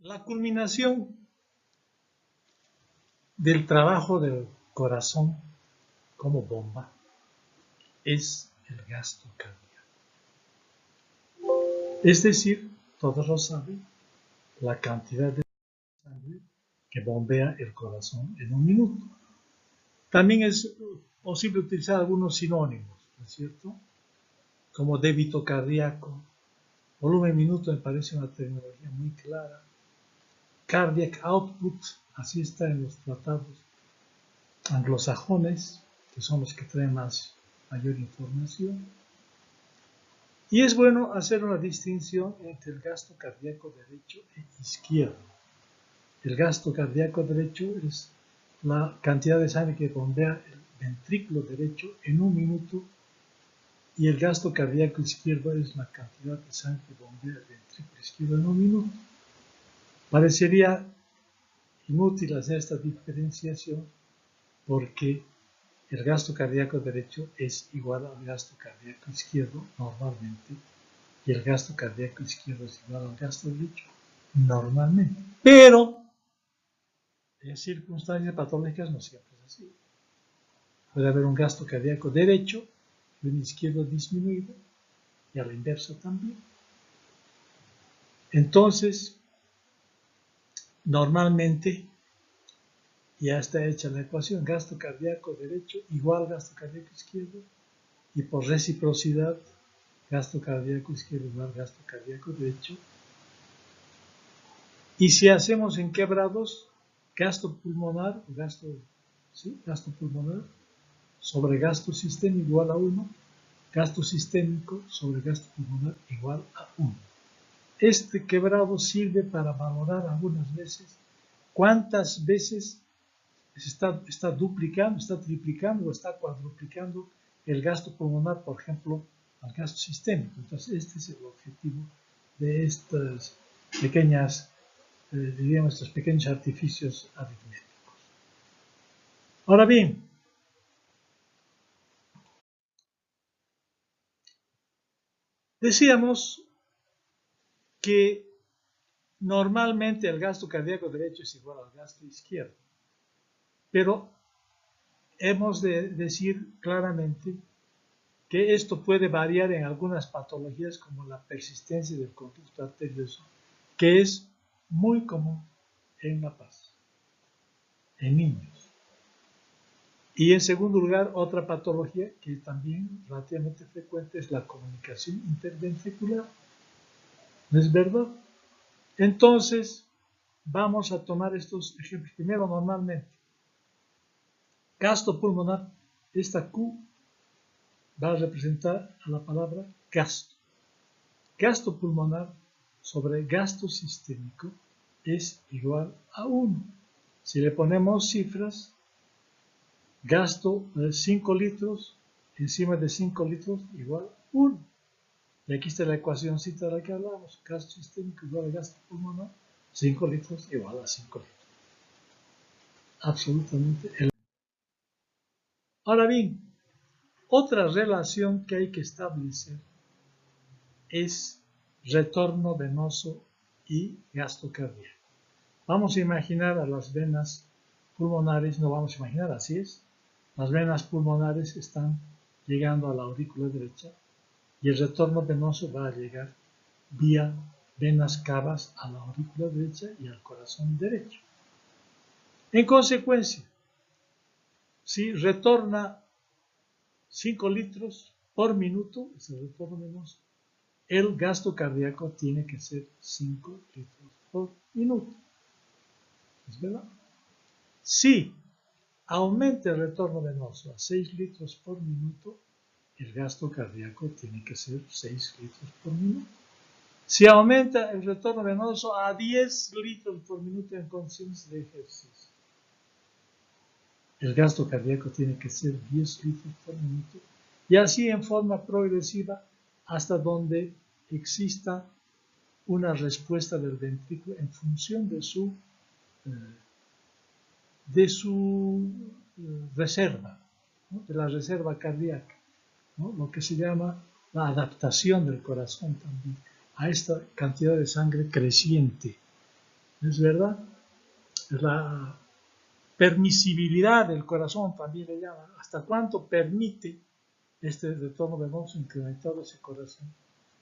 La culminación del trabajo del corazón como bomba es el gasto cardíaco. Es decir, todos lo saben, la cantidad de sangre que bombea el corazón en un minuto. También es posible utilizar algunos sinónimos, ¿no es cierto? Como débito cardíaco, volumen minuto me parece una terminología muy clara. Cardiac output, así está en los tratados anglosajones, que son los que traen mayor información. Y es bueno hacer una distinción entre el gasto cardíaco derecho e izquierdo. El gasto cardíaco derecho es la cantidad de sangre que bombea el ventrículo derecho en un minuto, y el gasto cardíaco izquierdo es la cantidad de sangre que bombea el ventrículo izquierdo en un minuto. Parecería inútil hacer esta diferenciación porque el gasto cardíaco derecho es igual al gasto cardíaco izquierdo normalmente, y el gasto cardíaco izquierdo es igual al gasto derecho normalmente. Pero en circunstancias patológicas no siempre es así. Puede haber un gasto cardíaco derecho y un izquierdo disminuido, y a la inversa también. Entonces, normalmente ya está hecha la ecuación: gasto cardíaco derecho igual gasto cardíaco izquierdo, y por reciprocidad, gasto cardíaco izquierdo igual gasto cardíaco derecho. Y si hacemos en quebrados, gasto pulmonar sobre gasto sistémico igual a 1, gasto sistémico sobre gasto pulmonar igual a 1. Este quebrado sirve para valorar algunas veces cuántas veces está duplicando, está triplicando o está cuadruplicando el gasto pulmonar, por ejemplo, al gasto sistémico. Entonces, este es el objetivo de estas pequeñas, diríamos, estos pequeños artificios aritméticos. Ahora bien, decíamos que normalmente el gasto cardíaco derecho es igual al gasto izquierdo, pero hemos de decir claramente que esto puede variar en algunas patologías, como la persistencia del conducto arterioso, que es muy común en La Paz, en niños. Y en segundo lugar, otra patología que también relativamente frecuente es la comunicación interventricular. ¿No es verdad? Entonces, vamos a tomar estos ejemplos. Primero, normalmente, gasto pulmonar, esta Q va a representar a la palabra gasto. Gasto pulmonar sobre gasto sistémico es igual a 1. Si le ponemos cifras, gasto de 5 litros encima de 5 litros igual a 1. Y aquí está la ecuacióncita de la que hablamos: gasto sistémico igual a gasto pulmonar, 5 litros igual a 5 litros. Absolutamente. Ahora bien, otra relación que hay que establecer es retorno venoso y gasto cardíaco. Vamos a imaginar a las venas pulmonares, no vamos a imaginar, así es. Las venas pulmonares están llegando a la aurícula derecha, y el retorno venoso va a llegar vía venas cavas a la aurícula derecha y al corazón derecho. En consecuencia, si retorna 5 litros por minuto, es el retorno venoso, el gasto cardíaco tiene que ser 5 litros por minuto. ¿Es verdad? Si aumenta el retorno venoso a 6 litros por minuto, el gasto cardíaco tiene que ser 6 litros por minuto. Si aumenta el retorno venoso a 10 litros por minuto en condiciones de ejercicio, el gasto cardíaco tiene que ser 10 litros por minuto, y así en forma progresiva hasta donde exista una respuesta del ventrículo en función de su reserva, ¿no? De la reserva cardíaca, ¿no? Lo que se llama la adaptación del corazón también a esta cantidad de sangre creciente ¿Es verdad? Es la permisibilidad del corazón, también le llaman. ¿Hasta cuánto permite este retorno venoso incrementado ese corazón?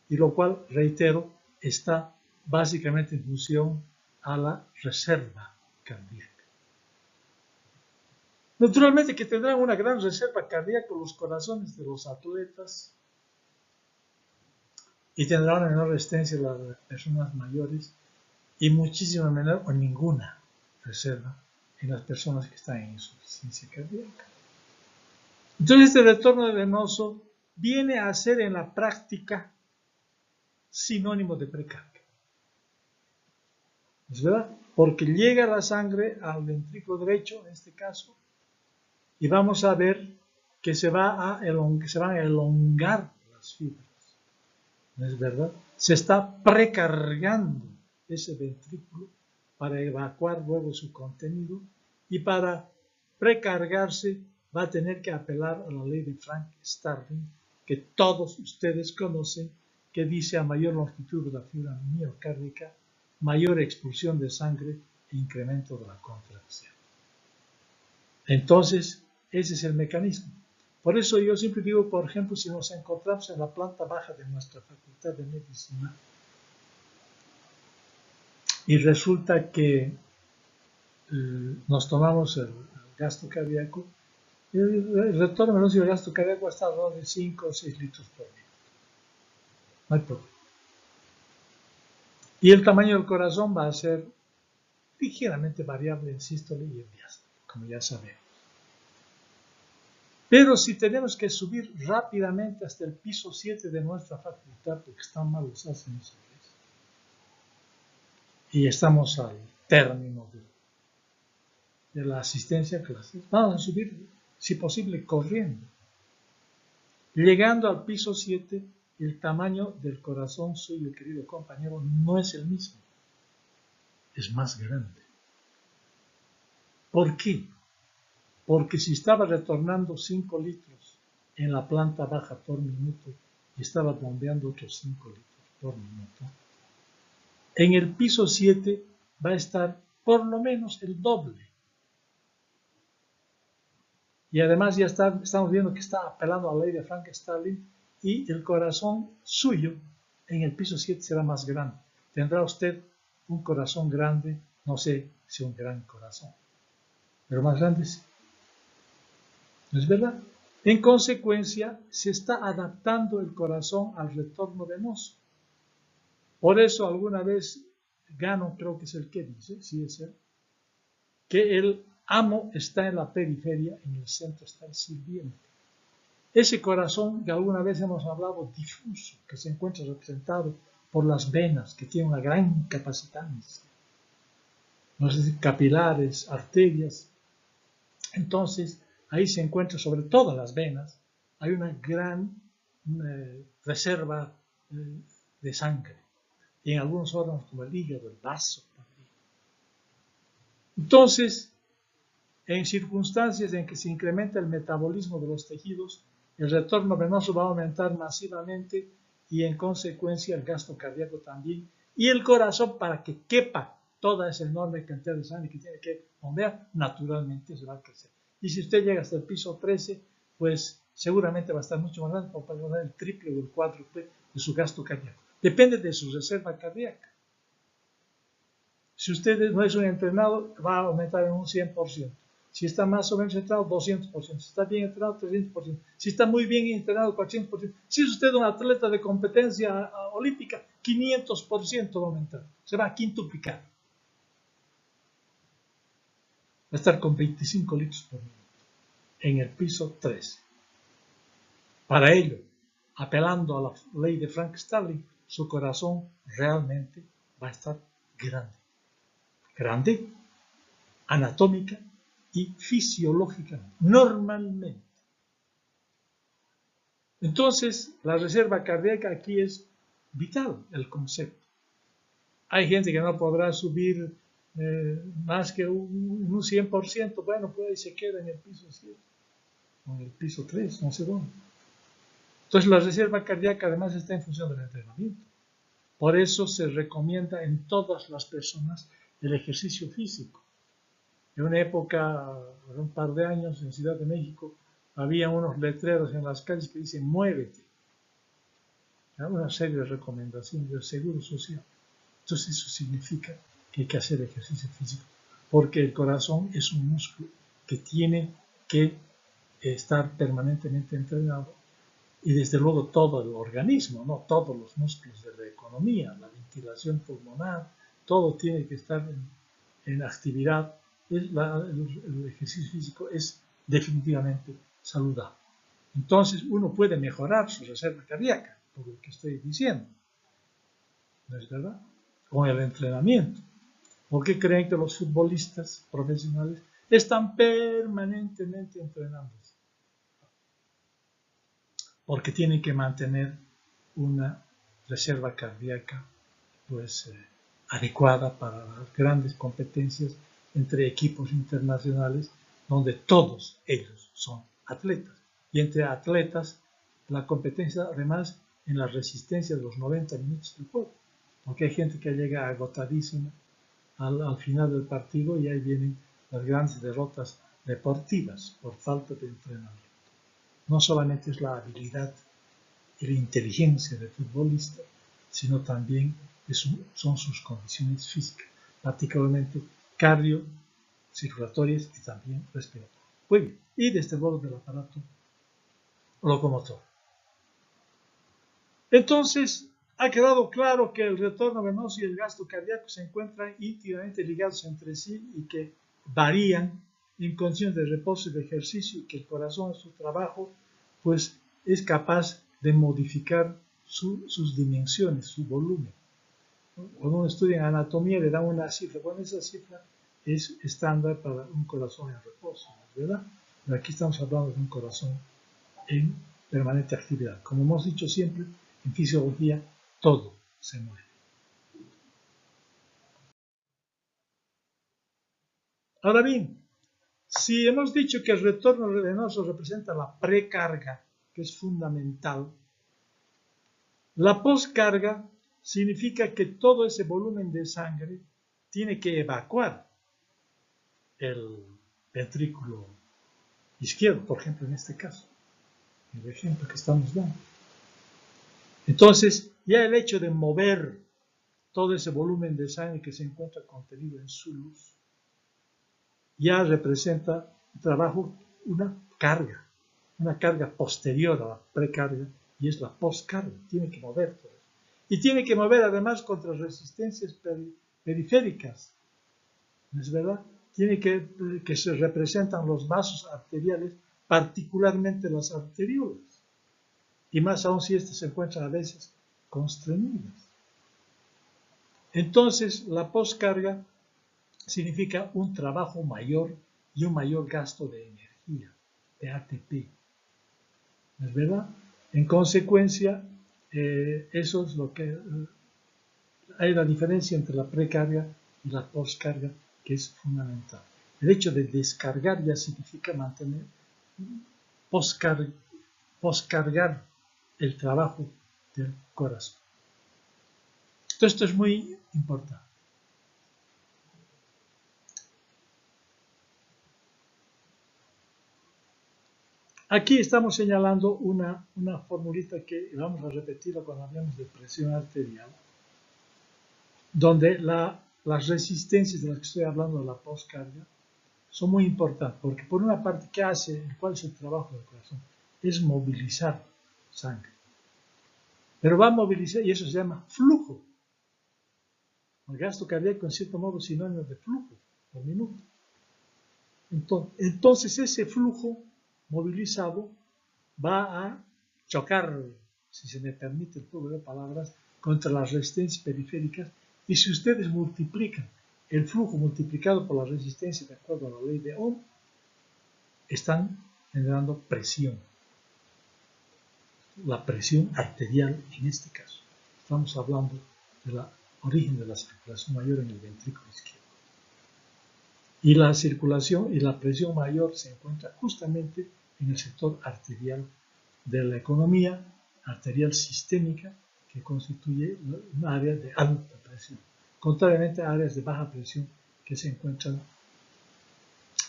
Y lo cual, reitero, está básicamente en función a la reserva cardíaca. Naturalmente que tendrán una gran reserva cardíaca los corazones de los atletas y tendrán una menor resistencia las personas mayores y muchísima menor o ninguna reserva en las personas que están en insuficiencia cardíaca. Entonces este retorno venoso viene a ser en la práctica sinónimo de precarga. ¿Es verdad? Porque llega la sangre al ventrículo derecho, en este caso, y vamos a ver que se van a elongar las fibras. ¿No es verdad? Se está precargando ese ventrículo para evacuar luego su contenido y para precargarse va a tener que apelar a la ley de Frank-Starling que todos ustedes conocen, que dice a mayor longitud de la fibra miocárdica, mayor expulsión de sangre e incremento de la contracción. Entonces, ese es el mecanismo. Por eso yo siempre digo, por ejemplo, si nos encontramos en la planta baja de nuestra facultad de medicina y resulta que nos tomamos el gasto cardíaco, el retorno venoso del gasto cardíaco está alrededor de 5 o 6 litros por minuto. No hay problema. Y el tamaño del corazón va a ser ligeramente variable en sístole y en diástole, como ya sabemos. Pero si tenemos que subir rápidamente hasta el piso 7 de nuestra facultad, porque están mal los ascensores, y estamos al término de la asistencia a clases, vamos a subir, si posible, corriendo. Llegando al piso 7, el tamaño del corazón suyo, querido compañero, no es el mismo, es más grande. ¿Por qué? Porque si estaba retornando 5 litros en la planta baja por minuto y estaba bombeando otros 5 litros por minuto, en el piso 7 va a estar por lo menos el doble. Y además ya estamos viendo que está apelando a la ley de Frank-Starling y el corazón suyo en el piso 7 será más grande. Tendrá usted un corazón grande, no sé si un gran corazón, pero más grande sí. ¿No es verdad? En consecuencia, se está adaptando el corazón al retorno venoso. Por eso alguna vez Gano, creo que es el que dice, sí es él, que el amo está en la periferia, en el centro está el sirviente. Ese corazón que alguna vez hemos hablado difuso, que se encuentra representado por las venas, que tiene una gran capacitancia, no sé si capilares, arterias. Entonces, ahí se encuentra sobre todas las venas, hay una gran reserva de sangre. Y en algunos órganos como el hígado, el vaso también. Entonces, en circunstancias en que se incrementa el metabolismo de los tejidos, el retorno venoso va a aumentar masivamente y en consecuencia el gasto cardíaco también. Y el corazón, para que quepa toda esa enorme cantidad de sangre que tiene que bombear, naturalmente se va a crecer. Y si usted llega hasta el piso 13, pues seguramente va a estar mucho más grande, porque va a ganar el triple o el cuádruple de su gasto cardíaco. Depende de su reserva cardíaca. Si usted no es un entrenado, va a aumentar en un 100%. Si está más o menos entrenado, 200%. Si está bien entrenado, 300%. Si está muy bien entrenado, 400%. Si es usted un atleta de competencia olímpica, 500% va a aumentar. Se va a quintuplicar. Va a estar con 25 litros por minuto en el piso 13. Para ello, apelando a la ley de Frank-Starling, su corazón realmente va a estar grande. Grande, anatómica y fisiológica, normalmente. Entonces, la reserva cardíaca aquí es vital, el concepto. Hay gente que no podrá subir más que un 100%, bueno, pues ahí se queda en el piso 7, o en el piso 3, no sé dónde. Entonces, la reserva cardíaca además está en función del entrenamiento. Por eso se recomienda en todas las personas el ejercicio físico. En una época, hace un par de años, en Ciudad de México, había unos letreros en las calles que dicen muévete. Una serie de recomendaciones del Seguro Social. Entonces eso significa que hay que hacer ejercicio físico, porque el corazón es un músculo que tiene que estar permanentemente entrenado, y desde luego todo el organismo, no todos los músculos de la economía, la ventilación pulmonar, todo tiene que estar en actividad. El ejercicio físico es definitivamente saludable. Entonces uno puede mejorar su reserva cardíaca, por lo que estoy diciendo, ¿no es verdad? Con el entrenamiento. ¿Por qué creen que los futbolistas profesionales están permanentemente entrenándose? Porque tienen que mantener una reserva cardíaca pues adecuada para las grandes competencias entre equipos internacionales donde todos ellos son atletas. Y entre atletas la competencia además en la resistencia de los 90 minutos del juego, porque hay gente que llega agotadísima al final del partido y ahí vienen las grandes derrotas deportivas por falta de entrenamiento. No solamente es la habilidad y la inteligencia del futbolista, sino también son sus condiciones físicas, particularmente cardiocirculatorias y también respiratorias. Muy bien, y desde luego del aparato locomotor. Entonces, ha quedado claro que el retorno venoso y el gasto cardíaco se encuentran íntimamente ligados entre sí y que varían en condiciones de reposo y de ejercicio, y que el corazón en su trabajo pues es capaz de modificar sus dimensiones, su volumen. Cuando uno estudia anatomía le dan una cifra, bueno, esa cifra es estándar para un corazón en reposo, ¿verdad? Pero aquí estamos hablando de un corazón en permanente actividad. Como hemos dicho siempre, en fisiología todo se mueve. Ahora bien, si hemos dicho que el retorno venoso representa la precarga, que es fundamental, la poscarga significa que todo ese volumen de sangre tiene que evacuar el ventrículo izquierdo, por ejemplo, en este caso, el ejemplo que estamos dando. Entonces, ya el hecho de mover todo ese volumen de sangre que se encuentra contenido en su luz, ya representa trabajo, una carga posterior a la precarga, y es la poscarga, tiene que mover todo eso. Y tiene que mover además contra resistencias periféricas, ¿no es verdad? Tiene que se representan los vasos arteriales, particularmente las arteriolas, y más aún si éstas se encuentran a veces constreñidas. Entonces, la poscarga significa un trabajo mayor y un mayor gasto de energía, de ATP. ¿No es verdad? En consecuencia, eso es lo que hay la diferencia entre la precarga y la poscarga, que es fundamental. El hecho de descargar ya significa mantener, poscargar el trabajo del corazón. Entonces, esto es muy importante. Aquí estamos señalando una formulita que vamos a repetirla cuando hablemos de presión arterial, donde las resistencias de las que estoy hablando de la poscarga son muy importantes, porque por una parte, ¿qué hace? ¿Cuál es el trabajo del corazón? Es movilizar sangre. Pero va a movilizar, y eso se llama flujo. El gasto cardíaco, en cierto modo, es sinónimo de flujo por minuto. Entonces ese flujo movilizado va a chocar, si se me permite el juego de palabras, contra las resistencias periféricas, y si ustedes multiplican el flujo multiplicado por la resistencia de acuerdo a la ley de Ohm, están generando presión. La presión arterial en este caso. Estamos hablando del origen de la circulación mayor en el ventrículo izquierdo. Y la circulación y la presión mayor se encuentra justamente en el sector arterial de la economía, arterial sistémica, que constituye un área de alta presión. contrariamente a áreas de baja presión que se encuentran,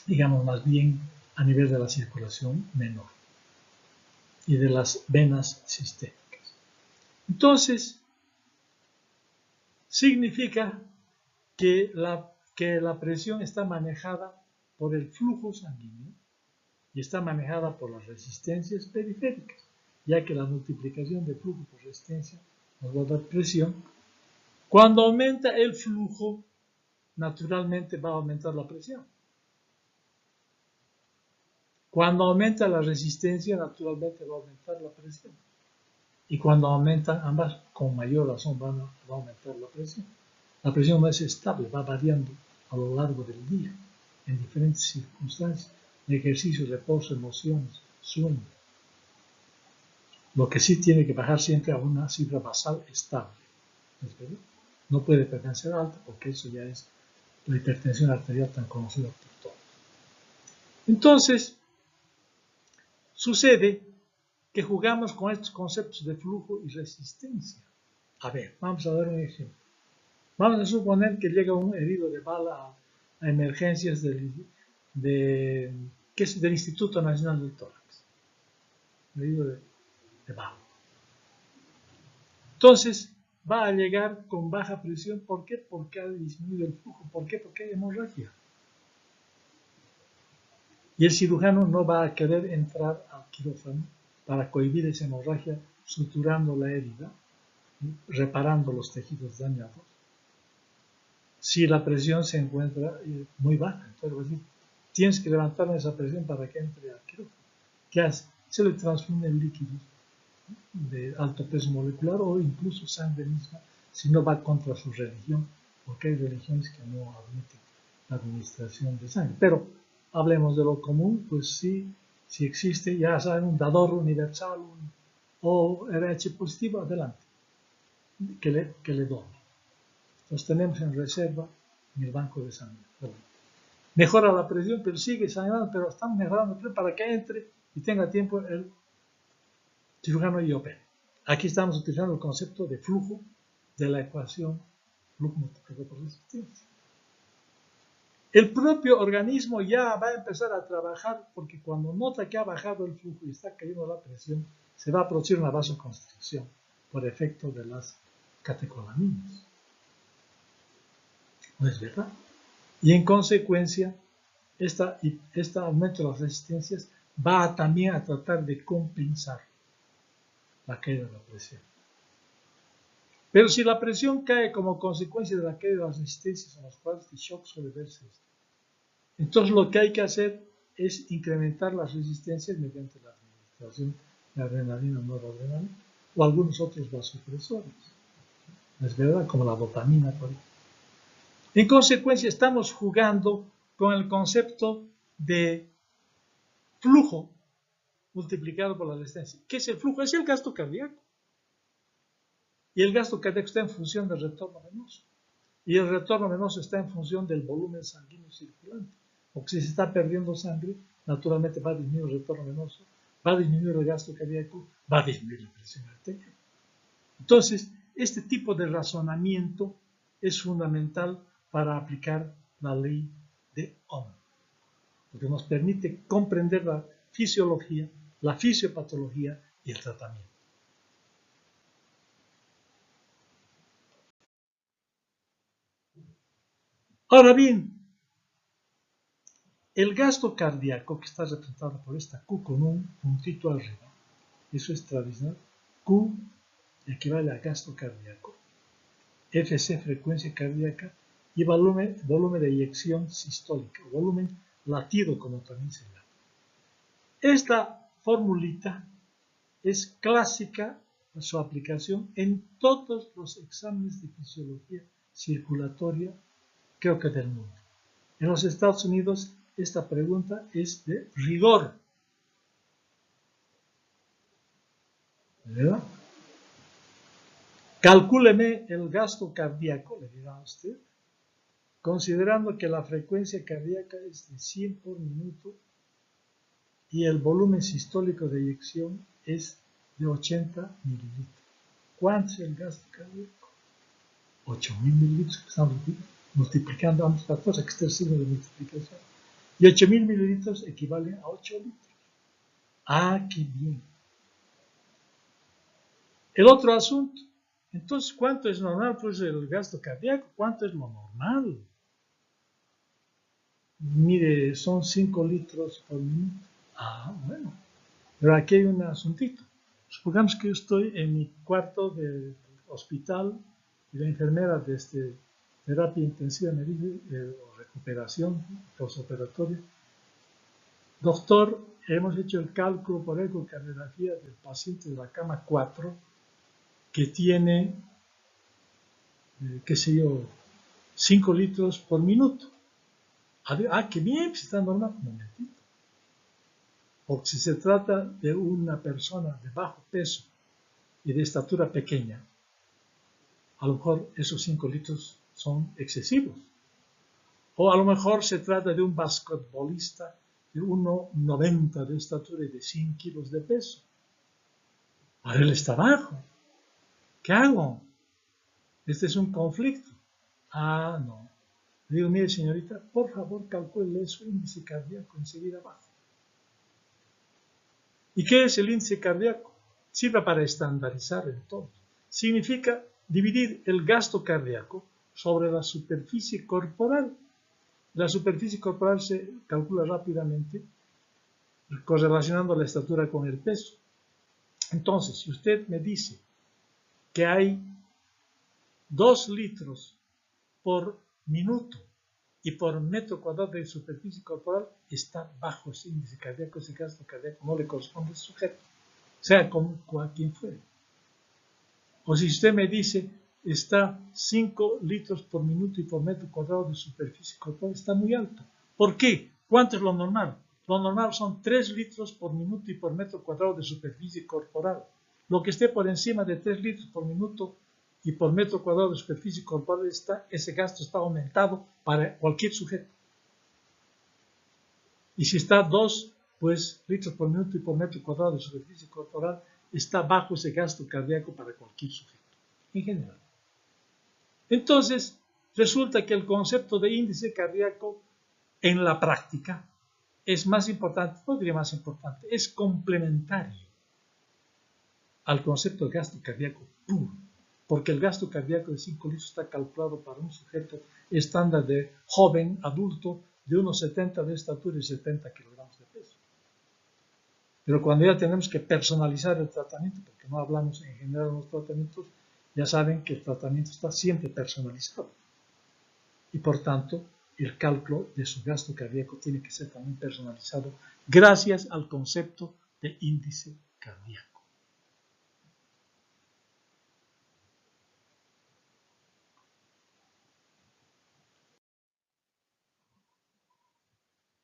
digamos, más bien a nivel de la circulación menor y de las venas sistémicas. Entonces, significa que la presión está manejada por el flujo sanguíneo y está manejada por las resistencias periféricas, ya que la multiplicación de flujo por resistencia nos va a dar presión. Cuando aumenta el flujo, naturalmente va a aumentar la presión. Cuando aumenta la resistencia, naturalmente va a aumentar la presión. Y cuando aumentan ambas, con mayor razón va a aumentar la presión. La presión no es estable, va variando a lo largo del día, en diferentes circunstancias, de ejercicio, reposo, emociones, sueño. Lo que sí tiene que bajar siempre a una cifra basal estable. ¿Es verdad? No puede permanecer alta porque eso ya es la hipertensión arterial tan conocida por todos. Entonces, sucede que jugamos con estos conceptos de flujo y resistencia. A ver, vamos a dar un ejemplo. Vamos a suponer que llega un herido de bala a emergencias que es del Instituto Nacional del Tórax. Herido de bala. Entonces, va a llegar con baja presión. ¿Por qué? Porque ha disminuido el flujo. ¿Por qué? Porque hay hemorragia. Y el cirujano no va a querer entrar al quirófano para cohibir esa hemorragia, suturando la herida, reparando los tejidos dañados, si la presión se encuentra muy baja. Entonces va a decir, tienes que levantarme esa presión para que entre al quirófano. ¿Qué hace? Se le transfunden líquidos de alto peso molecular o incluso sangre misma, si no va contra su religión, porque hay religiones que no admiten la administración de sangre. Pero hablemos de lo común, pues sí, si existe, ya saben, un dador universal o RH positivo, adelante, que le done. Los tenemos en reserva en el banco de sangre. Mejora la presión, pero sigue sangrando, pero están mejorando la presión para que entre y tenga tiempo el cirujano y opere. Aquí estamos utilizando el concepto de flujo de la ecuación flujo multiplicado por resistencia. El propio organismo ya va a empezar a trabajar porque cuando nota que ha bajado el flujo y está cayendo la presión, se va a producir una vasoconstricción por efecto de las catecolaminas. ¿No es verdad? Y en consecuencia, este aumento de las resistencias va también a tratar de compensar la caída de la presión. Pero si la presión cae como consecuencia de la caída de las resistencias en los cuadros de shock, suele verse esto. Entonces lo que hay que hacer es incrementar las resistencias mediante la administración de adrenalina o noradrenalina o algunos otros vasopresores. ¿Es verdad? Como la dopamina, por ejemplo. En consecuencia, estamos jugando con el concepto de flujo multiplicado por la resistencia. ¿Qué es el flujo? Es el gasto cardíaco. Y el gasto cardíaco está en función del retorno venoso. Y el retorno venoso está en función del volumen sanguíneo circulante. Porque si se está perdiendo sangre, naturalmente va a disminuir el retorno venoso, va a disminuir el gasto cardíaco, va a disminuir la presión arterial. Entonces, este tipo de razonamiento es fundamental para aplicar la ley de Ohm, porque nos permite comprender la fisiología, la fisiopatología y el tratamiento. Ahora bien, el gasto cardíaco, que está representado por esta Q con un puntito arriba, eso es tradicional, Q equivale a gasto cardíaco, FC frecuencia cardíaca y volumen de eyección sistólica, volumen latido como también se llama. Esta formulita es clásica su aplicación en todos los exámenes de fisiología circulatoria, creo que del mundo. En los Estados Unidos esta pregunta es de rigor, ¿verdad? Calcúleme el gasto cardíaco, le dirá a usted, considerando que la frecuencia cardíaca es de 100 por minuto y el volumen sistólico de eyección es de 80 mililitros. ¿Cuánto es el gasto cardíaco? 8.000 mililitros que estamos multiplicando ambos factores, aquí está el signo de multiplicación. Y 8.000 mililitros equivalen a 8 litros. Ah, qué bien. El otro asunto. Entonces, ¿cuánto es normal? Pues el gasto cardíaco, ¿cuánto es lo normal? Mire, son 5 litros por minuto. Ah, bueno. Pero aquí hay un asuntito. Supongamos que yo estoy en mi cuarto del hospital y la enfermera de terapia intensiva me dice, recuperación postoperatoria, doctor, hemos hecho el cálculo por ecocardiografía del paciente de la cama 4 que tiene, qué sé yo, 5 litros por minuto. Ah, qué bien, pues está normal. Un momentito. Porque si se trata de una persona de bajo peso y de estatura pequeña, a lo mejor esos 5 litros son excesivos. O a lo mejor se trata de un basquetbolista de 1,90 de estatura y de 100 kilos de peso. Ahora él está bajo. ¿Qué hago? Este es un conflicto. Ah, no. Le digo, mire señorita, por favor calcule su índice cardíaco enseguida abajo. ¿Y qué es el índice cardíaco? Sirve para estandarizar el todo. Significa dividir el gasto cardíaco sobre la superficie corporal. La superficie corporal se calcula rápidamente correlacionando la estatura con el peso. Entonces, si usted me dice que hay 2 litros por minuto y por metro cuadrado de superficie corporal, está bajo ese índice cardíaco, ese gasto cardíaco no le corresponde al sujeto, sea con quien fuere. O si usted me dice, está 5 litros por minuto y por metro cuadrado de superficie corporal, está muy alto. ¿Por qué? ¿Cuánto es lo normal? Lo normal son 3 litros por minuto y por metro cuadrado de superficie corporal. Lo que esté por encima de 3 litros por minuto y por metro cuadrado de superficie corporal, ese gasto está aumentado para cualquier sujeto. Y si está 2 litros por minuto y por metro cuadrado de superficie corporal, está bajo ese gasto cardíaco para cualquier sujeto, en general. Entonces, resulta que el concepto de índice cardíaco en la práctica es más importante, no diría más importante, es complementario al concepto de gasto cardíaco puro, porque el gasto cardíaco de 5 litros está calculado para un sujeto estándar de joven, adulto, de unos 70 de estatura y 70 kilogramos de peso. Pero cuando ya tenemos que personalizar el tratamiento, porque no hablamos en general de los tratamientos, ya saben que el tratamiento está siempre personalizado. Y por tanto, el cálculo de su gasto cardíaco tiene que ser también personalizado gracias al concepto de índice cardíaco.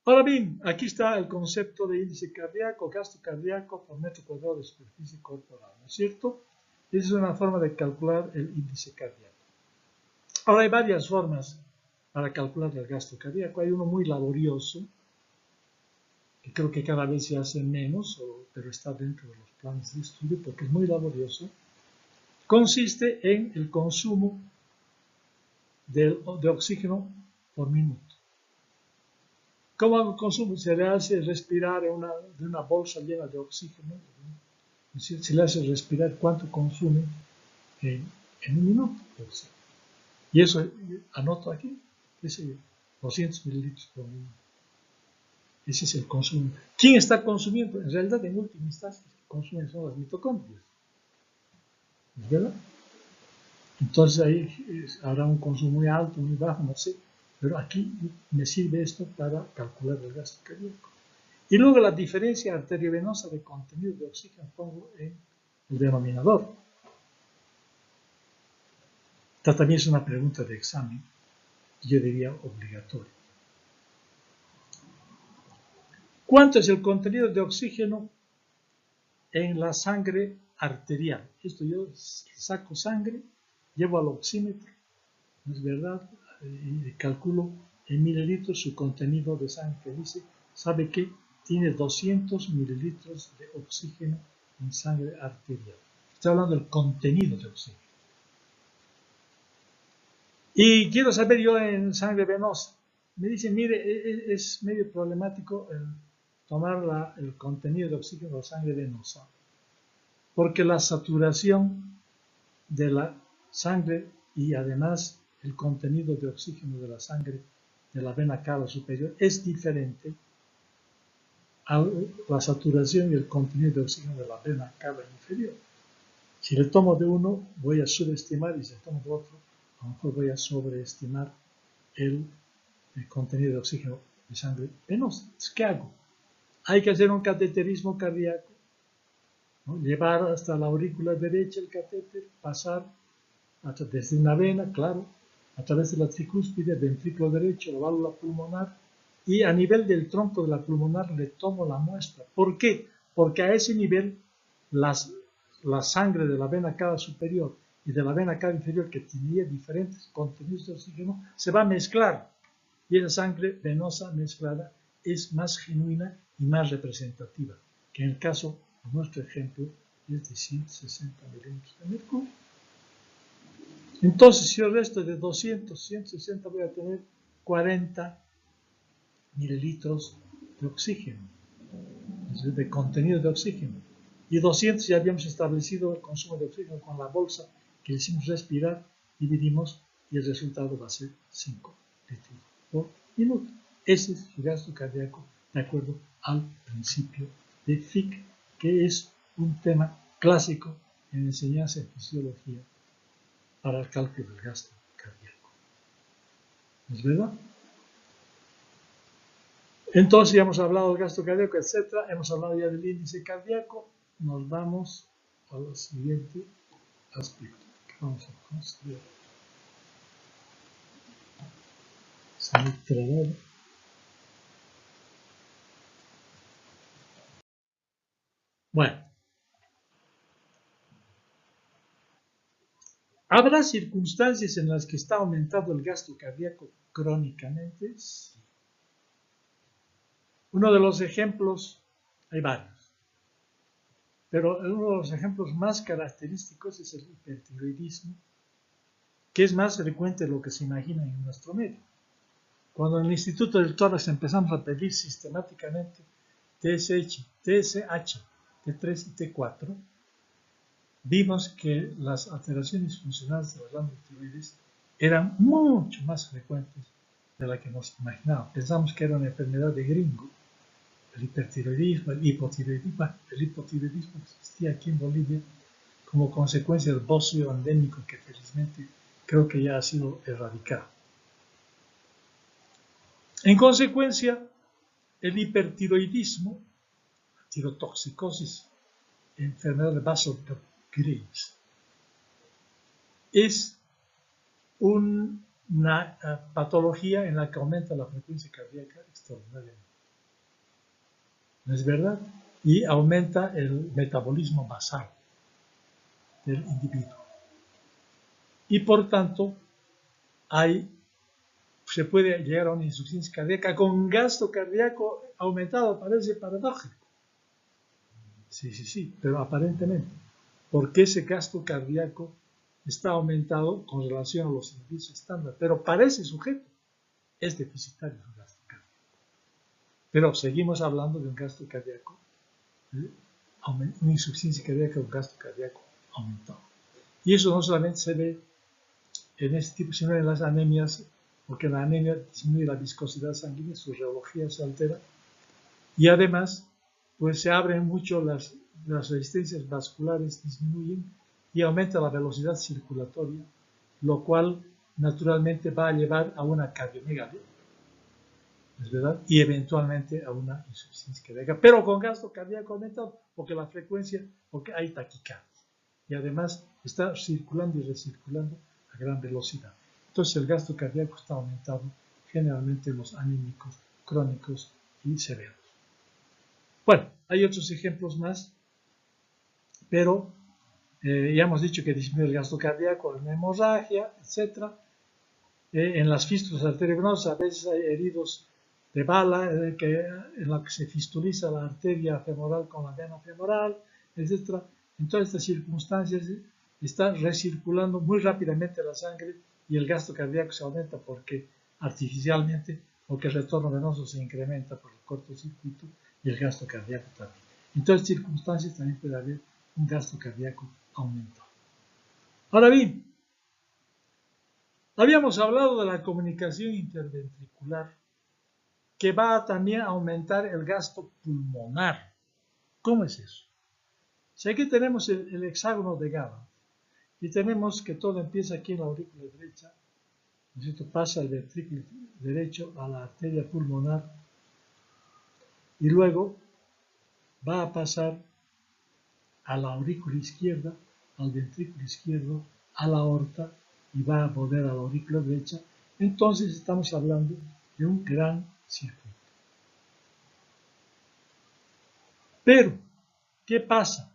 Ahora bien, aquí está el concepto de índice cardíaco, gasto cardíaco por metro cuadrado de superficie corporal, ¿no es cierto? Esa es una forma de calcular el índice cardíaco. Ahora hay varias formas para calcular el gasto cardíaco. Hay uno muy laborioso, que creo que cada vez se hace menos, pero está dentro de los planes de estudio porque es muy laborioso. Consiste en el consumo de oxígeno por minuto. ¿Cómo hago el consumo? Se le hace respirar de una bolsa llena de oxígeno. Es decir, se le hace respirar cuánto consume en un minuto. Y eso anoto aquí, qué sé yo, 200 mililitros por minuto. Ese es el consumo. ¿Quién está consumiendo? En realidad, en última instancia, los que consumen son las mitocondrias. ¿Es verdad? Entonces ahí habrá un consumo muy alto, muy bajo, no sé. Pero aquí me sirve esto para calcular el gasto cardíaco. Y luego la diferencia arteriovenosa de contenido de oxígeno pongo en el denominador. Esta también es una pregunta de examen, yo diría obligatoria. ¿Cuánto es el contenido de oxígeno en la sangre arterial? Esto yo saco sangre, llevo al oxímetro, ¿no es verdad? Y calculo en mililitros su contenido de sangre, que dice, ¿sabe qué? Tiene 200 mililitros de oxígeno en sangre arterial. Estoy hablando del contenido de oxígeno. Y quiero saber yo en sangre venosa. Me dicen, mire, es medio problemático tomar el contenido de oxígeno de la sangre venosa, porque la saturación de la sangre y además el contenido de oxígeno de la sangre de la vena cava superior es diferente a la saturación y el contenido de oxígeno de la vena cava inferior. Si le tomo de uno, voy a subestimar, y si le tomo de otro, a lo mejor voy a sobreestimar el contenido de oxígeno de sangre venosa. ¿Qué hago? Hay que hacer un cateterismo cardíaco, ¿no? Llevar hasta la aurícula derecha el catéter, pasar desde una vena, claro, a través de la tricúspide, ventrículo derecho, la válvula pulmonar, y a nivel del tronco de la pulmonar le tomo la muestra. ¿Por qué? Porque a ese nivel la sangre de la vena cava superior y de la vena cava inferior, que tenía diferentes contenidos de oxígeno, se va a mezclar. Y esa sangre venosa mezclada es más genuina y más representativa, que en el caso de nuestro ejemplo es de 160 milímetros de mercurio. Entonces, si yo resto de 200, 160, voy a tener 40 mililitros de oxígeno, es decir, de contenido de oxígeno. Y 200 ya habíamos establecido el consumo de oxígeno con la bolsa que le hicimos respirar, dividimos y el resultado va a ser 5 litros por minuto. Ese es el gasto cardíaco de acuerdo al principio de Fick, que es un tema clásico en enseñanza en fisiología para el cálculo del gasto cardíaco. ¿Es verdad? Entonces ya hemos hablado del gasto cardíaco, etc. Hemos hablado ya del índice cardíaco. Nos vamos al siguiente aspecto que vamos a considerar. Bueno, ¿habrá circunstancias en las que está aumentado el gasto cardíaco crónicamente? Sí. Uno de los ejemplos, hay varios, pero uno de los ejemplos más característicos es el hipertiroidismo, que es más frecuente de lo que se imagina en nuestro medio. Cuando en el Instituto del Tórax empezamos a pedir sistemáticamente TSH, T3 y T4, vimos que las alteraciones funcionales de las glándulas tiroides eran mucho más frecuentes de la que nos imaginábamos. Pensamos que era una enfermedad de gringo, el hipertiroidismo, el hipotiroidismo. El hipotiroidismo existía aquí en Bolivia como consecuencia del bocio endémico que felizmente creo que ya ha sido erradicado. En consecuencia, el hipertiroidismo, tirotoxicosis, enfermedad de Bassett-Graves, es una patología en la que aumenta la frecuencia cardíaca extraordinariamente. ¿No es verdad? Y aumenta el metabolismo basal del individuo. Y por tanto, se puede llegar a una insuficiencia cardíaca con gasto cardíaco aumentado. Parece paradójico. Sí, pero aparentemente, porque ese gasto cardíaco está aumentado con relación a los individuos estándar, pero para ese sujeto es deficitario el gasto cardíaco. Pero seguimos hablando de un gasto cardíaco, una insuficiencia cardíaca, un gasto cardíaco aumentado. Y eso no solamente se ve en este tipo, sino en las anemias, porque la anemia disminuye la viscosidad sanguínea, su reología se altera, y además, pues se abren mucho las resistencias vasculares, disminuyen y aumenta la velocidad circulatoria, lo cual naturalmente va a llevar a una cardiomegalia, ¿es verdad? Y eventualmente a una insuficiencia cardíaca, pero con gasto cardíaco aumentado, porque la frecuencia, porque hay taquicardia, y además está circulando y recirculando a gran velocidad. Entonces el gasto cardíaco está aumentado generalmente en los anémicos, crónicos y severos. Bueno, hay otros ejemplos más, pero ya hemos dicho que disminuye el gasto cardíaco, la hemorragia, etc. En las fístulas arteriovenosas a veces hay heridos de bala en la que se fistuliza la arteria femoral con la vena femoral, etc. En todas estas circunstancias está recirculando muy rápidamente la sangre y el gasto cardíaco se aumenta porque artificialmente, porque el retorno venoso se incrementa por el cortocircuito y el gasto cardíaco también. En todas circunstancias también puede haber un gasto cardíaco aumentado. Ahora bien, habíamos hablado de la comunicación interventricular que va también a aumentar el gasto pulmonar. ¿Cómo es eso? Si aquí tenemos el hexágono de GABA y tenemos que todo empieza aquí en la aurícula derecha, ¿no es cierto? Pasa el ventrículo derecho a la arteria pulmonar y luego va a pasar a la aurícula izquierda, al ventrículo izquierdo, a la aorta y va a volver a la aurícula derecha. Entonces estamos hablando de un gran circuito. Pero, ¿qué pasa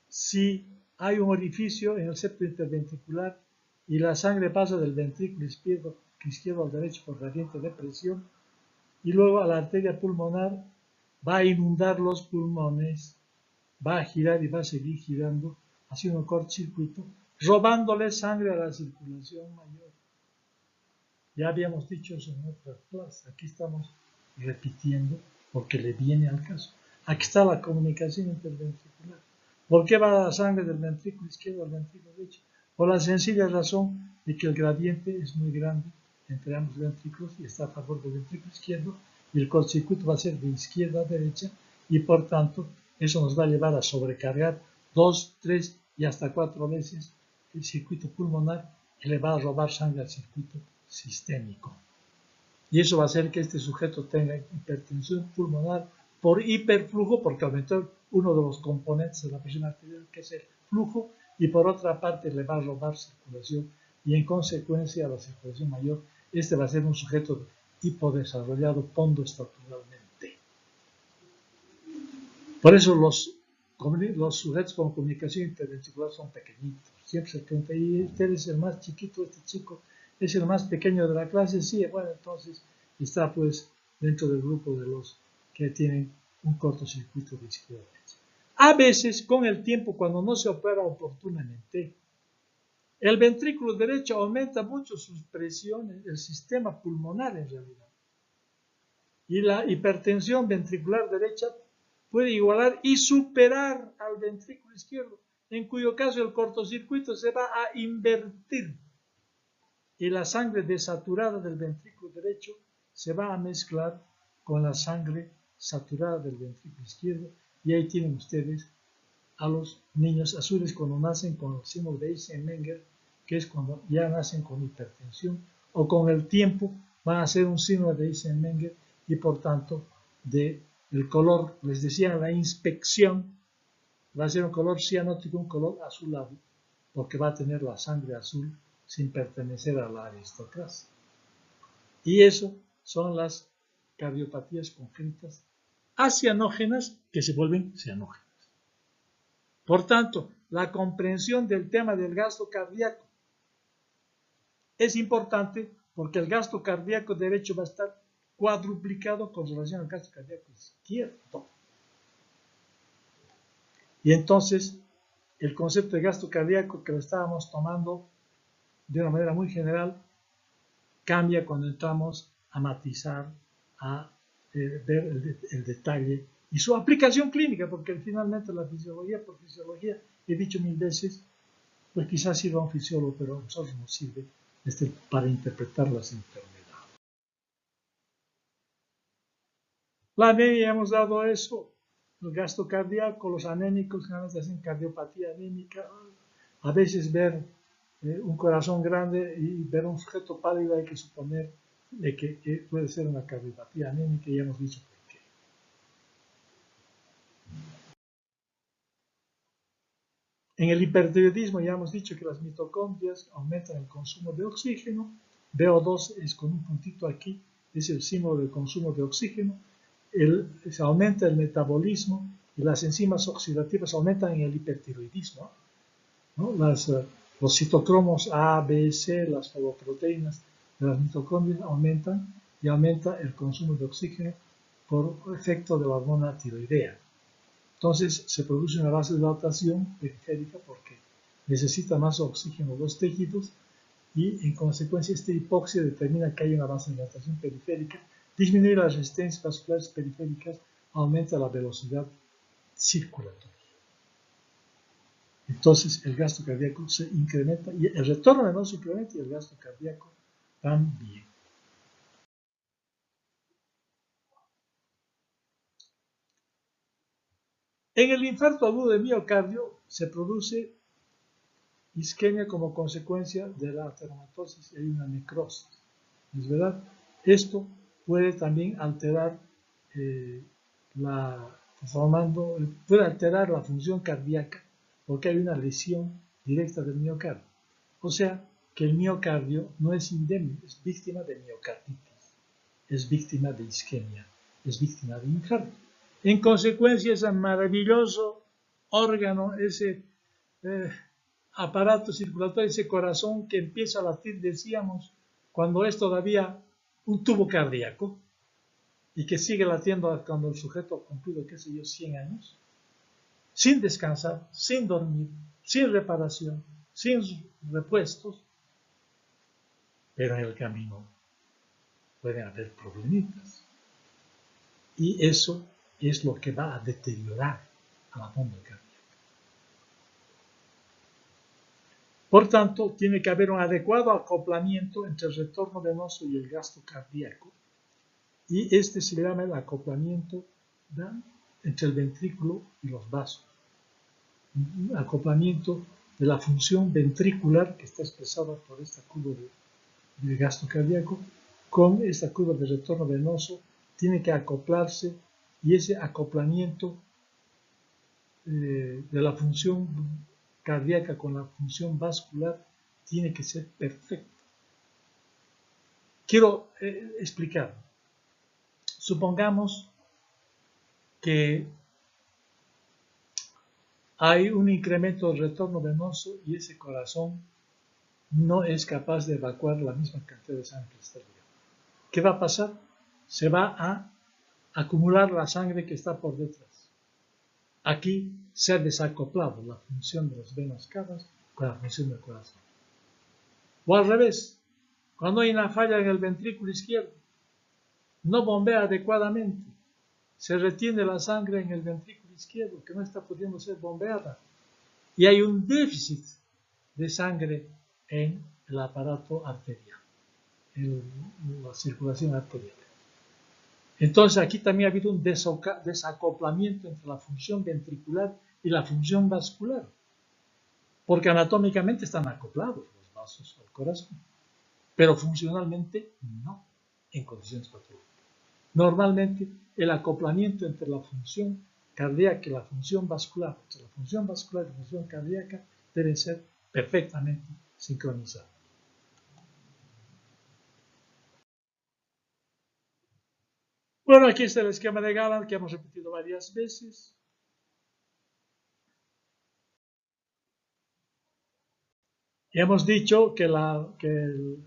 si hay un orificio en el septo interventricular y la sangre pasa del ventrículo izquierdo al derecho por gradiente de presión y luego a la arteria pulmonar va a inundar los pulmones, va a girar y va a seguir girando haciendo un cortocircuito, robándole sangre a la circulación mayor? Ya habíamos dicho eso en otras clases, aquí estamos repitiendo porque le viene al caso. Aquí está la comunicación interventricular. ¿Por qué va la sangre del ventrículo izquierdo al ventrículo derecho? Por la sencilla razón de que el gradiente es muy grande entre ambos ventrículos y está a favor del ventrículo izquierdo y el cortocircuito va a ser de izquierda a derecha y por tanto eso nos va a llevar a sobrecargar 2, 3 y hasta 4 veces el circuito pulmonar y le va a robar sangre al circuito sistémico. Y eso va a hacer que este sujeto tenga hipertensión pulmonar por hiperflujo, porque aumentó uno de los componentes de la presión arterial, que es el flujo, y por otra parte le va a robar circulación, y en consecuencia a la circulación mayor, este va a ser un sujeto hipodesarrollado pondoestructuralmente. Por eso los sujetos con comunicación interventricular son pequeñitos. Siempre se pregunta, ¿y usted es el más chiquito, este chico es el más pequeño de la clase? Sí, bueno, entonces está pues dentro del grupo de los que tienen un cortocircuito de izquierda a derecha. A veces, con el tiempo, cuando no se opera oportunamente, el ventrículo derecho aumenta mucho sus presiones, el sistema pulmonar en realidad. Y la hipertensión ventricular derecha puede igualar y superar al ventrículo izquierdo, en cuyo caso el cortocircuito se va a invertir y la sangre desaturada del ventrículo derecho se va a mezclar con la sangre saturada del ventrículo izquierdo y ahí tienen ustedes a los niños azules cuando nacen con el símbolo de Eisenmenger, que es cuando ya nacen con hipertensión o con el tiempo van a ser un símbolo de Eisenmenger y por tanto el color, les decía en la inspección, va a ser un color cianótico, un color azulado, porque va a tener la sangre azul sin pertenecer a la aristocracia. Y eso son las cardiopatías congénitas acianógenas que se vuelven cianógenas. Por tanto, la comprensión del tema del gasto cardíaco es importante porque el gasto cardíaco derecho va a estar cuadruplicado con relación al gasto cardíaco izquierdo. Y entonces, el concepto de gasto cardíaco que lo estábamos tomando de una manera muy general cambia cuando entramos a matizar, a ver el detalle y su aplicación clínica, porque finalmente la fisiología por fisiología, he dicho 1000 veces, pues quizás sirva a un fisiólogo, pero a nosotros nos sirve para interpretar las enfermedades. La anemia, hemos dado eso, el gasto cardíaco, los anémicos generalmente hacen cardiopatía anémica, a veces ver un corazón grande y ver un sujeto pálido hay que suponer de que puede ser una cardiopatía anémica y ya hemos dicho por qué. En el hipertiroidismo ya hemos dicho que las mitocondrias aumentan el consumo de oxígeno, VO2 es con un puntito aquí, es el símbolo del consumo de oxígeno, se aumenta el metabolismo y las enzimas oxidativas aumentan en el hipertiroidismo, ¿no? Los citocromos A, B, C, las fosfoproteínas de las mitocondrias aumentan y aumenta el consumo de oxígeno por efecto de la hormona tiroidea. Entonces se produce una vasodilatación periférica porque necesita más oxígeno los tejidos y en consecuencia esta hipoxia determina que hay una vasodilatación periférica, disminuye las resistencias vasculares periféricas, aumenta la velocidad circulatoria. Entonces el gasto cardíaco se incrementa y el retorno venoso se incrementa y el gasto cardíaco también. En el infarto agudo de miocardio se produce isquemia como consecuencia de la ateromatosis y hay una necrosis. ¿Es verdad? Esto puede también alterar puede alterar la función cardíaca porque hay una lesión directa del miocardio. O sea, que el miocardio no es indemne, es víctima de miocarditis, es víctima de isquemia, es víctima de infarto. En consecuencia, ese maravilloso órgano, ese aparato circulatorio, ese corazón que empieza a latir, decíamos, cuando es todavía un tubo cardíaco y que sigue latiendo cuando el sujeto ha cumplido, qué sé yo, 100 años, sin descansar, sin dormir, sin reparación, sin repuestos, pero en el camino pueden haber problemitas. Y eso es lo que va a deteriorar a la bomba cardíaca. Por tanto, tiene que haber un adecuado acoplamiento entre el retorno venoso y el gasto cardíaco. Y este se llama el acoplamiento entre el ventrículo y los vasos. Un acoplamiento de la función ventricular que está expresada por esta curva de gasto cardíaco con esta curva de retorno venoso tiene que acoplarse y ese acoplamiento de la función cardíaca con la función vascular tiene que ser perfecto. Quiero explicar. Supongamos que hay un incremento del retorno venoso y ese corazón no es capaz de evacuar la misma cantidad de sangre que está arriba. ¿Qué va a pasar? Se va a acumular la sangre que está por detrás. Aquí se ha desacoplado la función de las venas cavas con la función del corazón. O al revés, cuando hay una falla en el ventrículo izquierdo, no bombea adecuadamente, se retiene la sangre en el ventrículo izquierdo que no está pudiendo ser bombeada y hay un déficit de sangre en el aparato arterial, en la circulación arterial. Entonces aquí también ha habido un desacoplamiento entre la función ventricular y la función vascular, porque anatómicamente están acoplados los vasos al corazón, pero funcionalmente no, en condiciones patológicas. Normalmente el acoplamiento entre la función cardíaca y la función vascular, entre la función vascular y la función cardíaca, deben ser perfectamente sincronizados. Bueno, aquí está el esquema de Galland que hemos repetido varias veces. Y hemos dicho que el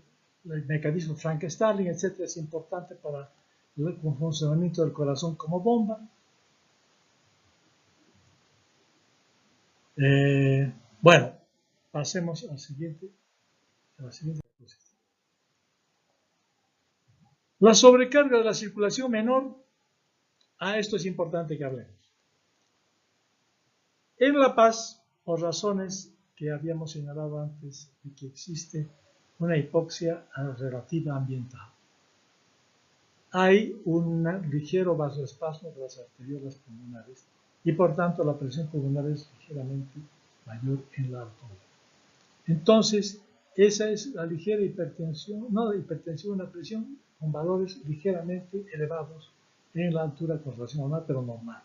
mecanismo Frank-Starling, etc., es importante para el funcionamiento del corazón como bomba. Bueno, pasemos a la siguiente diapositiva. La sobrecarga de la circulación menor, esto es importante que hablemos. En La Paz, por razones que habíamos señalado antes, de que existe una hipoxia relativa ambiental, hay un ligero vasoespasmo de las arteriolas pulmonares y por tanto la presión pulmonar es ligeramente mayor en la altura. Entonces, esa es la ligera hipertensión, no la hipertensión, una presión con valores ligeramente elevados en la altura con relación a normal, pero normales.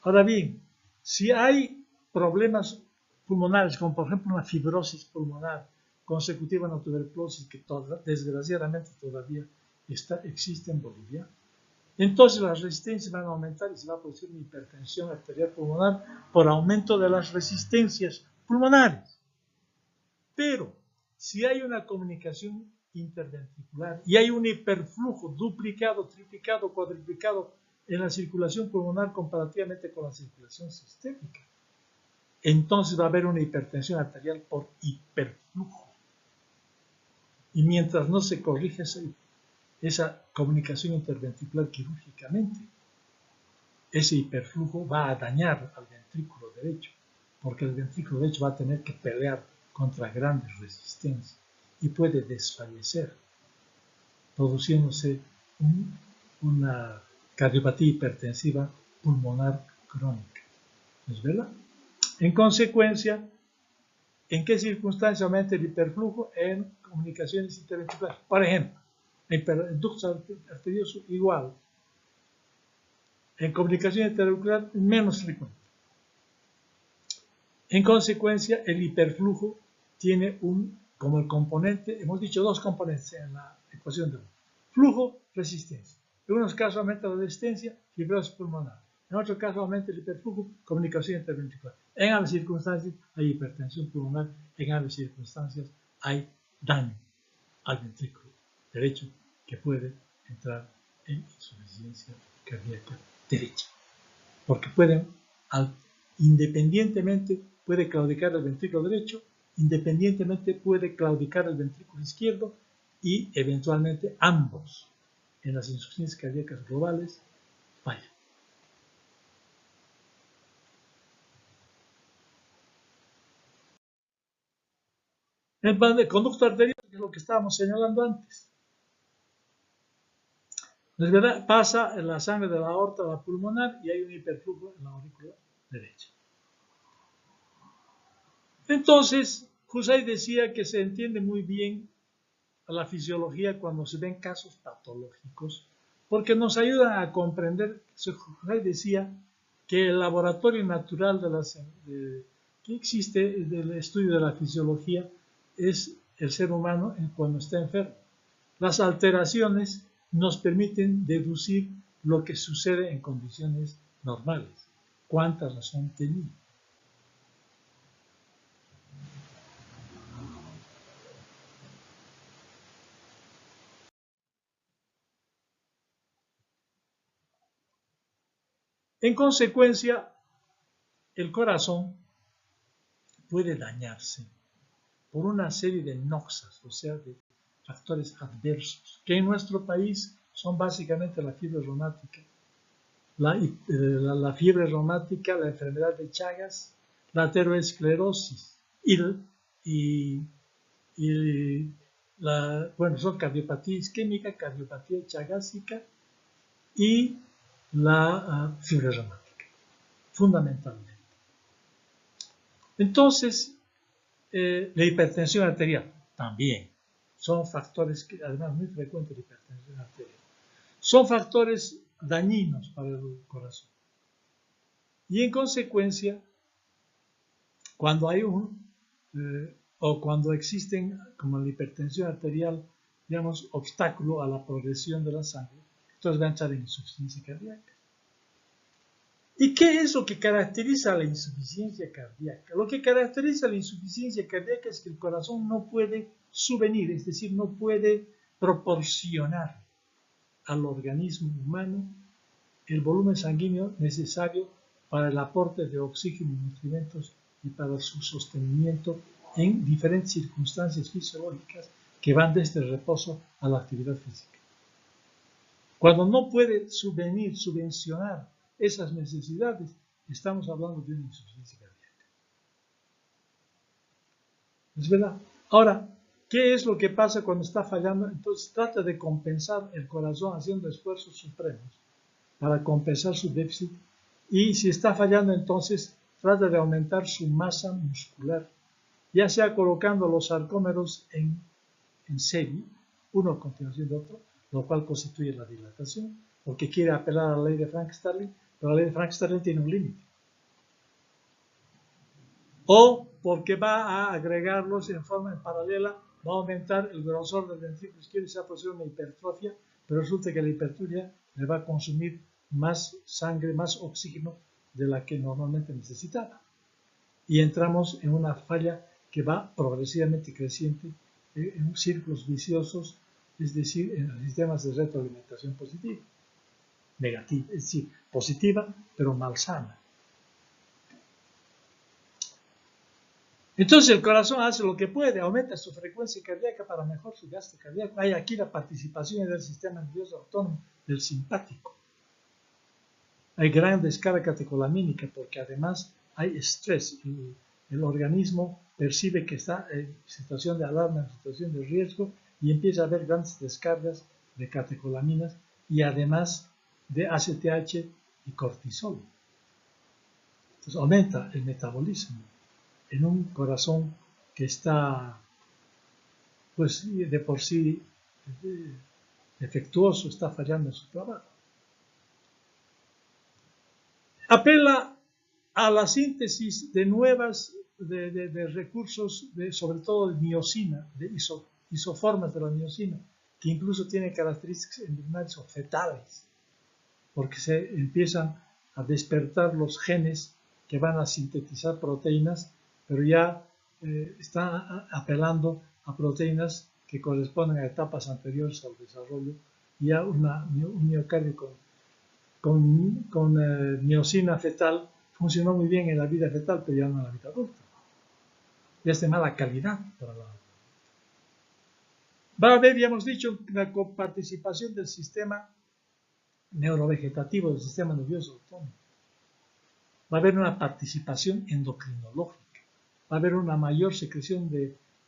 Ahora bien, si hay problemas pulmonares, como por ejemplo una fibrosis pulmonar consecutiva a una tuberculosis que desgraciadamente todavía existe en Bolivia, entonces las resistencias van a aumentar y se va a producir una hipertensión arterial pulmonar por aumento de las resistencias pulmonares. Pero si hay una comunicación interventricular y hay un hiperflujo duplicado, triplicado, cuadruplicado en la circulación pulmonar comparativamente con la circulación sistémica, entonces va a haber una hipertensión arterial por hiperflujo. Y mientras no se corrige esa comunicación interventricular quirúrgicamente, ese hiperflujo va a dañar al ventrículo derecho, porque el ventrículo derecho va a tener que pelear contra grandes resistencias y puede desfallecer, produciéndose una cardiopatía hipertensiva pulmonar crónica. ¿Es verdad? En consecuencia, ¿en qué circunstancias aumenta el hiperflujo? En comunicaciones interventriculares. Por ejemplo, en ductos arteriosos igual. En comunicación interventricular menos frecuente. En consecuencia, el hiperflujo tiene como el componente, hemos dicho dos componentes en la ecuación de flujo, resistencia. En unos casos aumenta la resistencia, fibrosis pulmonar. En otro caso aumenta el hiperflujo, comunicación interventricular. En ambas circunstancias hay hipertensión pulmonar, en ambas circunstancias hay daño al ventrículo derecho que puede entrar en insuficiencia cardíaca derecha. Porque independientemente puede claudicar el ventrículo derecho, independientemente puede claudicar el ventrículo izquierdo y eventualmente ambos en las insuficiencias cardíacas globales fallan. El plan de conducto arterial es lo que estábamos señalando antes. ¿No es verdad? Pasa la sangre de la aorta a la pulmonar y hay un hiperflujo en la aurícula derecha. Entonces, Husay decía que se entiende muy bien a la fisiología cuando se ven casos patológicos, porque nos ayudan a comprender. Husay decía que el laboratorio natural que existe del estudio de la fisiología es el ser humano cuando está enfermo. Las alteraciones nos permiten deducir lo que sucede en condiciones normales. ¿Cuánta razón tenía? En consecuencia, el corazón puede dañarse por una serie de noxas, o sea, de factores adversos, que en nuestro país son básicamente la fiebre reumática, la fiebre reumática, la enfermedad de Chagas, la aterosclerosis son cardiopatía isquémica, cardiopatía chagásica y la fiebre reumática, fundamentalmente. Entonces, la hipertensión arterial también son factores que, además, muy frecuentes de hipertensión arterial. Son factores dañinos para el corazón. Y en consecuencia, cuando hay o cuando existen, como la hipertensión arterial, digamos, obstáculo a la progresión de la sangre, entonces va a entrar en insuficiencia cardíaca. ¿Y qué es lo que caracteriza la insuficiencia cardíaca? Lo que caracteriza la insuficiencia cardíaca es que el corazón no puede subvenir, es decir, no puede proporcionar al organismo humano el volumen sanguíneo necesario para el aporte de oxígeno y nutrimentos y para su sostenimiento en diferentes circunstancias fisiológicas que van desde el reposo a la actividad física. Cuando no puede subvencionar esas necesidades, estamos hablando de una insuficiencia cardíaca. ¿Es verdad? Ahora, ¿qué es lo que pasa cuando está fallando? Entonces trata de compensar el corazón haciendo esfuerzos supremos para compensar su déficit, y si está fallando, entonces trata de aumentar su masa muscular, ya sea colocando los sarcómeros en serie, uno a continuación de otro, lo cual constituye la dilatación, porque quiere apelar a la ley de Frank-Starling, pero la ley de Frank-Starling tiene un límite. O porque va a agregarlos en forma paralela, va a aumentar el grosor del ventrículo izquierdo y se va a producir una hipertrofia, pero resulta que la hipertrofia le va a consumir más sangre, más oxígeno de la que normalmente necesitaba. Y entramos en una falla que va progresivamente creciente en círculos viciosos, es decir, en sistemas de retroalimentación positiva, negativa, es decir, positiva pero malsana. Entonces el corazón hace lo que puede, aumenta su frecuencia cardíaca para mejorar su gasto cardíaco. Hay aquí la participación del sistema nervioso autónomo, del simpático. Hay gran descarga catecolamínica porque además hay estrés. El organismo percibe que está en situación de alarma, en situación de riesgo y empieza a haber grandes descargas de catecolaminas y además de ACTH y cortisol. Entonces aumenta el metabolismo en un corazón que está, pues de por sí defectuoso, está fallando en su trabajo. Apela a la síntesis de de recursos, sobre todo de miosina, de isoformas de la miosina, que incluso tienen características embrionarias o fetales, porque se empiezan a despertar los genes que van a sintetizar proteínas, pero ya están apelando a proteínas que corresponden a etapas anteriores al desarrollo, y a un miocardio con miosina fetal funcionó muy bien en la vida fetal, pero ya no en la vida adulta. Y es de mala calidad para la adulta. Va a haber, ya hemos dicho, la coparticipación del sistema neurovegetativo, del sistema nervioso autónomo. Va a haber una participación endocrinológica. Va a haber una mayor secreción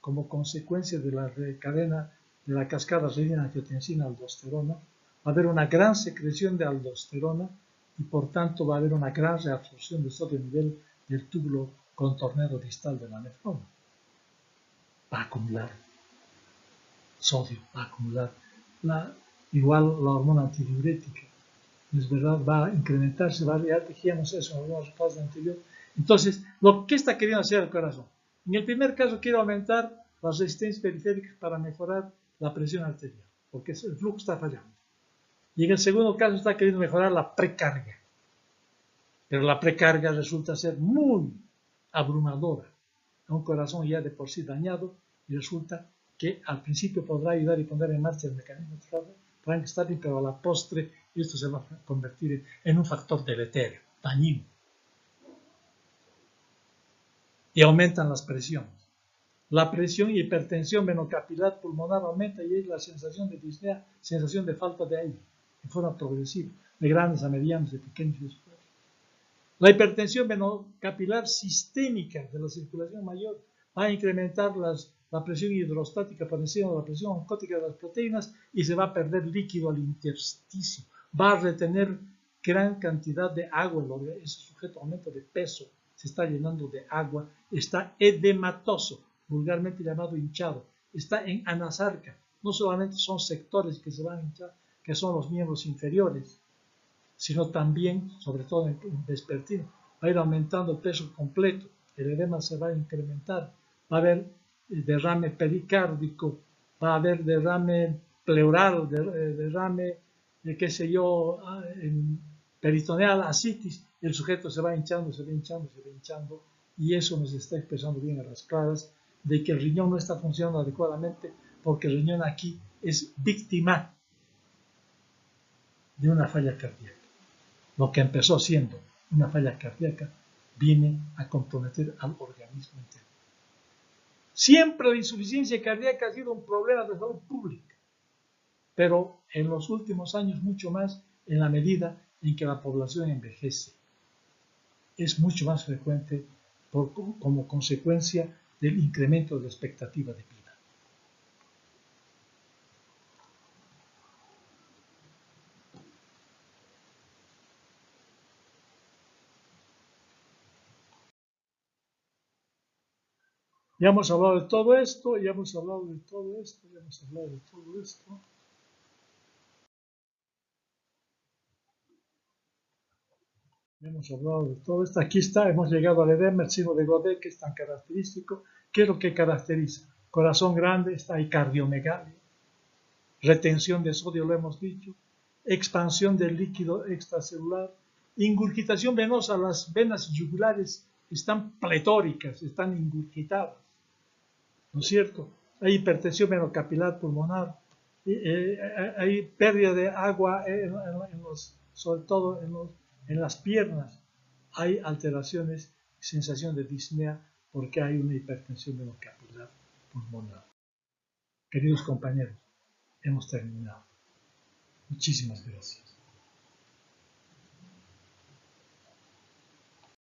como consecuencia de la cadena de la cascada renina-angiotensina-aldosterona. Va a haber una gran secreción de aldosterona y por tanto va a haber una gran reabsorción de sodio a nivel del túbulo contornero distal de la nefrona. Va a acumular sodio, va a acumular igual la hormona antidiurética. Es verdad, va a incrementarse, ya dijimos eso en algunos casos anteriores. Entonces, ¿qué está queriendo hacer el corazón? En el primer caso quiere aumentar las resistencias periféricas para mejorar la presión arterial, porque el flujo está fallando. Y en el segundo caso está queriendo mejorar la precarga. Pero la precarga resulta ser muy abrumadora a un corazón ya de por sí dañado, y resulta que al principio podrá ayudar y poner en marcha el mecanismo de Frankenstein, pero a la postre esto se va a convertir en un factor deletério, dañino. Y aumentan las presiones. La presión y hipertensión venocapilar pulmonar aumenta y es la sensación de disnea, sensación de falta de aire, en forma progresiva, de grandes a medianos, de pequeños esfuerzos. La hipertensión venocapilar sistémica de la circulación mayor va a incrementar la presión hidrostática por encima de la presión oncótica de las proteínas y se va a perder líquido al intersticio. Va a retener gran cantidad de agua. Ese sujeto aumento de peso, se está llenando de agua, está edematoso, vulgarmente llamado hinchado, está en anasarca. No solamente son sectores que se van a hinchar, que son los miembros inferiores, sino también, sobre todo en vespertino, va a ir aumentando el peso completo, el edema se va a incrementar, va a haber derrame pericárdico, va a haber derrame pleural, derrame, qué sé yo, peritoneal, ascitis, el sujeto se va hinchando, se va hinchando, se va hinchando, y eso nos está expresando bien a las claras de que el riñón no está funcionando adecuadamente, porque el riñón aquí es víctima de una falla cardíaca. Lo que empezó siendo una falla cardíaca viene a comprometer al organismo entero. Siempre la insuficiencia cardíaca ha sido un problema de salud pública, pero en los últimos años mucho más en la medida en que la población envejece. Es mucho más frecuente como consecuencia del incremento de la expectativa de vida. Ya hemos hablado de todo esto, ya hemos hablado de todo esto, ya hemos hablado de todo esto. Hemos hablado de todo esto. Aquí está, hemos llegado al edema, el signo de Godet, que es tan característico. ¿Qué es lo que caracteriza? Corazón grande, está ahí cardiomegalia. Retención de sodio, lo hemos dicho. Expansión del líquido extracelular. Ingurgitación venosa, las venas yugulares están pletóricas, están ingurgitadas. ¿No es cierto? Hay hipertensión venocapilar pulmonar. Hay pérdida de agua sobre todo en las piernas. Hay alteraciones, sensación de disnea porque hay una hipertensión capilar pulmonar. Queridos compañeros, hemos terminado. Muchísimas gracias.